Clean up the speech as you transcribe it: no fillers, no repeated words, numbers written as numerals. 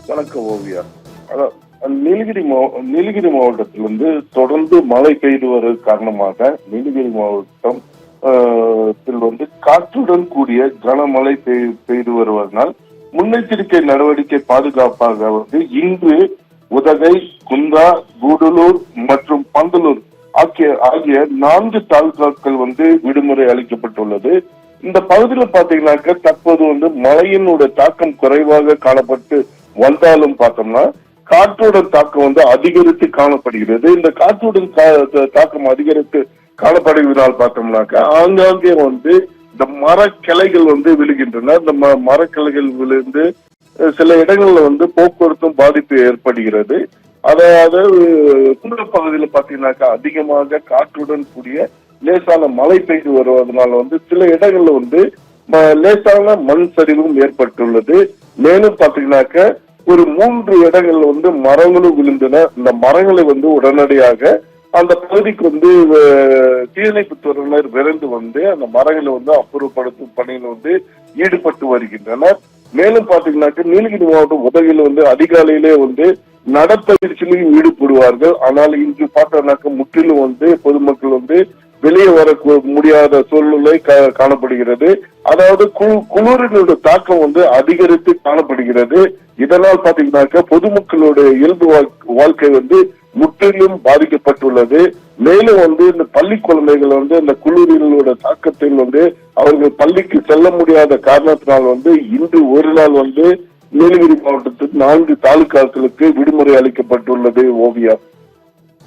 வணக்கம் ஓவியா. அதான் நீலகிரி மாவட்டத்தில் தொடர்ந்து மழை பெய்து வருவது காரணமாக நீலகிரி மாவட்டம் காற்றுடன் கூடிய கனமழை பெய்து வருவதனால் முன்னெச்சரிக்கை நடவடிக்கை பாதுகாப்பாக இன்று உதகை, குந்தா, கூடலூர் மற்றும் பந்தலூர் ஆகிய 4 தாலுகாக்கள் விடுமுறை அளிக்கப்பட்டுள்ளது. இந்த பகுதியில் பாத்தீங்கன்னாக்க தற்போது மழையினுடைய தாக்கம் குறைவாக காணப்பட்டு வந்தாலும் பார்த்தோம்னா காற்றோட தாக்கம் அதிகரித்து காணப்படுகிறது. இந்த காற்றுடன் தாக்கம் அதிகரித்து காணப்படுவதால் பார்த்தோம்னாக்க ஆங்காங்கே இந்த மரக்கிளைகள் விழுகின்றன. இந்த மரக்கிளைகள் விழுந்து சில இடங்கள்ல போக்குவரத்தும் பாதிப்பு ஏற்படுகிறது. அதாவது குன்ற பகுதியில் பாத்தீங்கன்னாக்கா அதிகமாக காற்றுடன் கூடிய லேசான மழை பெய்து வருவதனால சில இடங்கள்ல லேசான மண் சரிவும் ஏற்பட்டுள்ளது. மேலும் பாத்தீங்கன்னாக்க ஒரு 3 இடங்கள்ல மரங்களும் விழுந்தன. இந்த மரங்களை உடனடியாக அந்த பகுதிக்கு தீயணைப்பு துறையினர் விரைந்து அந்த மரங்களை அப்புறப்படுத்தும் பணியில் ஈடுபட்டு வருகின்றனர். மேலும் பாத்தீங்கன்னாக்க நீலகிரி மாவட்டம் உதகையில் அதிகாலையிலே நடப்பயிற்சியிலும் ஈடுபடுவார்கள். ஆனால் இன்று பார்த்தோம்னாக்க முற்றிலும் பொதுமக்கள் வெளியே வர முடியாத சூழ்நிலை காணப்படுகிறது. அதாவது குளிரினுடைய தாக்கம் அதிகரித்து காணப்படுகிறது. இதனால் பாத்தீங்கன்னாக்க பொதுமக்களுடைய இயல்பு வாழ்க்கை முற்றிலும் பாதிக்கப்பட்டுள்ளது. மேலும் இந்த பள்ளி குழந்தைகள் இந்த குளிரினோட தாக்கத்தில் அவர்கள் பள்ளிக்கு செல்ல முடியாத காரணத்தினால் இன்று ஒரு நாள் நீலகிரி மாவட்டத்தில் 4 தாலுகாக்களுக்கு விடுமுறை அளிக்கப்பட்டுள்ளது ஓவியா.